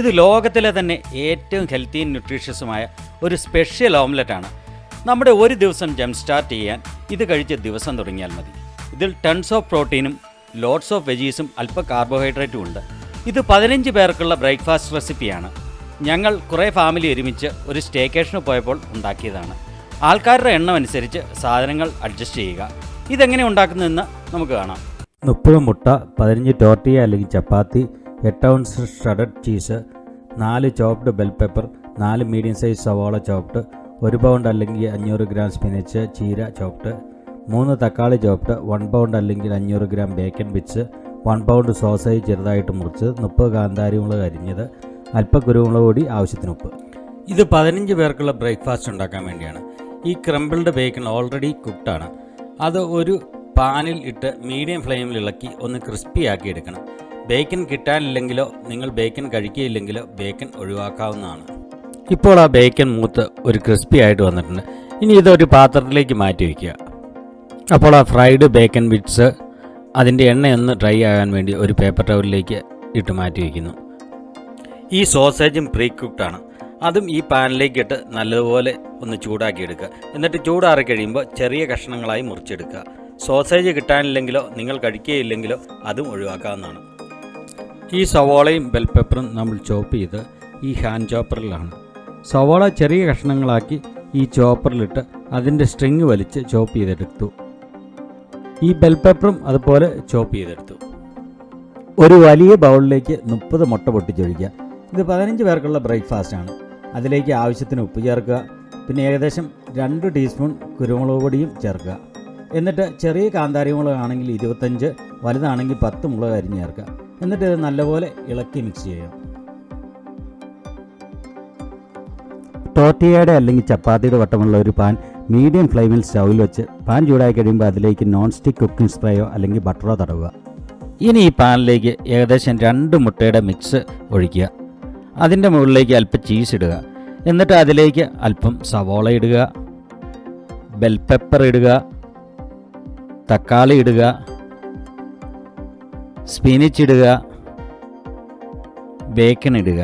ഇത് ലോകത്തിലെ തന്നെ ഏറ്റവും ഹെൽത്തിയും ന്യൂട്രീഷ്യസുമായ ഒരു സ്പെഷ്യൽ ഓംലെറ്റാണ്. നമ്മുടെ ഒരു ദിവസം ജംപ് സ്റ്റാർട്ട് ചെയ്യാൻ ഇത് കഴിച്ച് ദിവസം തുടങ്ങിയാൽ മതി. ഇതിൽ ടൺസ് ഓഫ് പ്രോട്ടീനും ലോട്ട്സ് ഓഫ് വെജീസും അല്പം കാർബോഹൈഡ്രേറ്റും ഉണ്ട്. ഇത് 15 പേർക്കുള്ള ബ്രേക്ക്ഫാസ്റ്റ് റെസിപ്പിയാണ്. ഞങ്ങൾ കുറേ ഫാമിലി ഒരുമിച്ച് ഒരു സ്റ്റേക്കേഷന് പോയപ്പോൾ ഉണ്ടാക്കിയതാണ്. ആൾക്കാരുടെ എണ്ണം അനുസരിച്ച് സാധനങ്ങൾ അഡ്ജസ്റ്റ് ചെയ്യുക. ഇതെങ്ങനെ ഉണ്ടാക്കുന്നതെന്ന് നമുക്ക് കാണാം. 30 മുട്ട, 15 ടോർട്ടിയ അല്ലെങ്കിൽ ചപ്പാത്തി, 8 ounce shredded cheese, 4 chopped bell pepper, 4 medium size സവാള ചോപ്ഡ്, 1 പൗണ്ട് അല്ലെങ്കിൽ 500 ഗ്രാം സ്പിനച്ച് ചീര ചോപ്ഡ്, 3 തക്കാളി ചോപ്ഡ്, 1 പൗണ്ട് അല്ലെങ്കിൽ 500 gram bacon bits, 1 pound sausage ചെറുതായിട്ട് മുറിച്ചത്, 30 കാന്താരിമുളക് അരിഞ്ഞത്, അല്പം കുരുമുളക് പൊടി, ആവശ്യത്തിന് ഉപ്പ്. ഇത് 15 പേർക്കുള്ള ബ്രേക്ക്ഫാസ്റ്റ് ഉണ്ടാക്കാൻ വേണ്ടിയാണ്. ഈ ക്രംബിൾഡ് ബേക്കൺ ഓൾറെഡി കുക്ക്ഡാണ്. അത് ഒരു പാനിൽ ഇട്ട് മീഡിയം ഫ്ലെയിമിൽ ഇളക്കി ഒന്ന് ക്രിസ്പി ആക്കി എടുക്കണം. ബേക്കൻ കിട്ടാനില്ലെങ്കിലോ നിങ്ങൾ ബേക്കൻ കഴിക്കുകയില്ലെങ്കിലോ ബേക്കൻ ഒഴിവാക്കാവുന്നതാണ്. ഇപ്പോൾ ആ ബേക്കൻ മൂത്ത് ഒരു ക്രിസ്പി ആയിട്ട് വന്നിട്ടുണ്ട്. ഇനി ഇതൊരു പാത്രത്തിലേക്ക് മാറ്റി വയ്ക്കുക. അപ്പോൾ ആ ഫ്രൈഡ് ബേക്കൻ ബിറ്റ്സ് അതിൻ്റെ എണ്ണയൊന്ന് ഡ്രൈ ആകാൻ വേണ്ടി ഒരു പേപ്പർ ടവലിലേക്ക് ഇട്ട് മാറ്റി വയ്ക്കുന്നു. ഈ സോസേജും പ്രീ കുക്ക്ഡാണ്. അതും ഈ പാനിലേക്ക് ഇട്ട് നല്ലതുപോലെ ഒന്ന് ചൂടാക്കിയെടുക്കുക. എന്നിട്ട് ചൂടാറി കഴിയുമ്പോൾ ചെറിയ കഷ്ണങ്ങളായി മുറിച്ചെടുക്കുക. സോസേജ് കിട്ടാനില്ലെങ്കിലോ നിങ്ങൾ കഴിക്കുകയില്ലെങ്കിലോ അതും ഒഴിവാക്കാവുന്നതാണ്. ഈ സവാളയും ബെൽ പെപ്പറും നമ്മൾ ചോപ്പ് ചെയ്ത് ഈ ഹാൻഡ് ചോപ്പറിലാണ്. സവാള ചെറിയ കഷ്ണങ്ങളാക്കി ഈ ചോപ്പറിലിട്ട് അതിൻ്റെ സ്ട്രിങ് വലിച്ച് ചോപ്പ് ചെയ്തെടുത്തു. ഈ ബെൽ പെപ്പറും അതുപോലെ ചോപ്പ് ചെയ്തെടുത്തു. ഒരു വലിയ ബൗളിലേക്ക് 30 മുട്ട പൊട്ടിച്ചൊഴിക്കുക. ഇത് 15 പേർക്കുള്ള ബ്രേക്ക്ഫാസ്റ്റാണ്. അതിലേക്ക് ആവശ്യത്തിന് ഉപ്പ് ചേർക്കുക. പിന്നെ ഏകദേശം 2 ടീസ്പൂൺ കുരുമുളക് പൊടിയും ചേർക്കുക. എന്നിട്ട് ചെറിയ കാന്താരി മുളക് ആണെങ്കിൽ 25, വലുതാണെങ്കിൽ 10 മുളക് അരിഞ്ഞ് ചേർക്കുക. എന്നിട്ട് ഇത് നല്ലപോലെ ഇളക്കി മിക്സ് ചെയ്യുക. ടോർട്ടിയയുടെ അല്ലെങ്കിൽ ചപ്പാത്തിയുടെ വട്ടമുള്ള ഒരു പാൻ മീഡിയം ഫ്ലെയിമിൽ സ്റ്റൗവിൽ വെച്ച് പാൻ ചൂടായി കഴിയുമ്പോൾ അതിലേക്ക് നോൺ സ്റ്റിക്ക് കുക്കിംഗ് സ്പ്രേയോ അല്ലെങ്കിൽ ബട്ടറോ തടവുക. ഇനി ഈ പാനിലേക്ക് ഏകദേശം 2 മുട്ടയുടെ മിക്സ് ഒഴിക്കുക. അതിൻ്റെ മുകളിലേക്ക് അല്പം ചീസ് ഇടുക. എന്നിട്ട് അതിലേക്ക് അല്പം സവോള ഇടുക, ബെൽ പെപ്പർ ഇടുക, തക്കാളി ഇടുക, സ്പിനിച്ച് ഇടുക, ബേക്കൺ ഇടുക.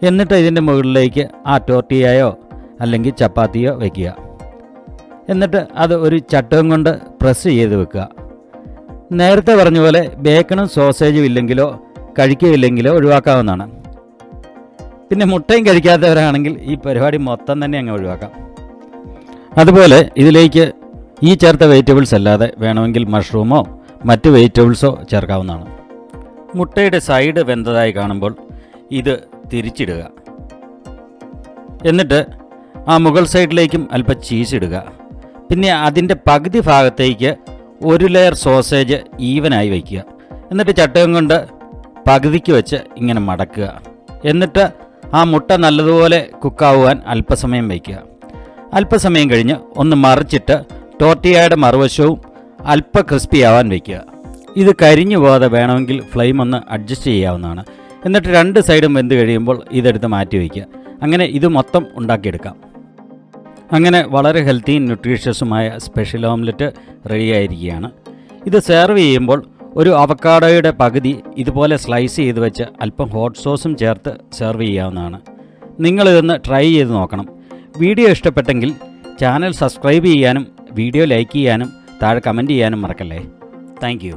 എന്നിട്ട് ഇതിൻ്റെ മുകളിലേക്ക് ആ ടോർട്ടിയായോ അല്ലെങ്കിൽ ചപ്പാത്തിയോ വയ്ക്കുക. എന്നിട്ട് അത് ഒരു ചട്ടകം കൊണ്ട് പ്രസ് ചെയ്ത് വെക്കുക. നേരത്തെ പറഞ്ഞ പോലെ ബേക്കണും സോസേജും ഇല്ലെങ്കിലോ കഴിക്കുകയില്ലെങ്കിലോ ഒഴിവാക്കാവുന്നതാണ്. പിന്നെ മുട്ടയും കഴിക്കാത്തവരാണെങ്കിൽ ഈ പരിപാടി മൊത്തം തന്നെ അങ്ങ് ഒഴിവാക്കാം. അതുപോലെ ഇതിലേക്ക് ഈ ചേർത്ത വെജിറ്റബിൾസ് അല്ലാതെ വേണമെങ്കിൽ മഷ്റൂമോ മറ്റ് വെജിറ്റബിൾസോ ചേർക്കാവുന്നതാണ്. മുട്ടയുടെ സൈഡ് വെന്തതായി കാണുമ്പോൾ ഇത് തിരിച്ചിടുക. എന്നിട്ട് ആ മുകൾ സൈഡിലേക്കും അല്പം ചീസ് ഇടുക. പിന്നെ അതിൻ്റെ പകുതി ഭാഗത്തേക്ക് ഒരു ലെയർ സോസേജ് ഈവനായി വയ്ക്കുക. എന്നിട്ട് ചട്ടകം കൊണ്ട് പകുതിക്ക് വെച്ച് ഇങ്ങനെ മടക്കുക. എന്നിട്ട് ആ മുട്ട നല്ലതുപോലെ കുക്കാവുവാൻ അല്പസമയം വയ്ക്കുക. അല്പസമയം കഴിഞ്ഞ് ഒന്ന് മറിച്ചിട്ട് ടോർട്ടിയയുടെ മറുവശവും അല്പം ക്രിസ്പി ആവാൻ വയ്ക്കുക. ഇത് കരിഞ്ഞു പോകാതെ വേണമെങ്കിൽ ഫ്ലെയിം ഒന്ന് അഡ്ജസ്റ്റ് ചെയ്യാവുന്നതാണ്. എന്നിട്ട് 2 സൈഡും വെന്ത് കഴിയുമ്പോൾ ഇതെടുത്ത് മാറ്റി വയ്ക്കുക. അങ്ങനെ ഇത് മൊത്തം ഉണ്ടാക്കിയെടുക്കാം. അങ്ങനെ വളരെ ഹെൽത്തിയും ന്യൂട്രീഷ്യസുമായ സ്പെഷ്യൽ ഓംലെറ്റ് റെഡിയായിരിക്കുകയാണ്. ഇത് സെർവ് ചെയ്യുമ്പോൾ ഒരു അവക്കാഡോയുടെ പകുതി ഇതുപോലെ സ്ലൈസ് ചെയ്ത് വെച്ച് അല്പം ഹോട്ട് സോസും ചേർത്ത് സെർവ് ചെയ്യാവുന്നതാണ്. നിങ്ങളിതൊന്ന് ട്രൈ ചെയ്ത് നോക്കണം. വീഡിയോ ഇഷ്ടപ്പെട്ടെങ്കിൽ ചാനൽ സബ്സ്ക്രൈബ് ചെയ്യാനും വീഡിയോ ലൈക്ക് ചെയ്യാനും താഴെ കമൻറ്റ് ചെയ്യാനും മറക്കല്ലേ. Thank you.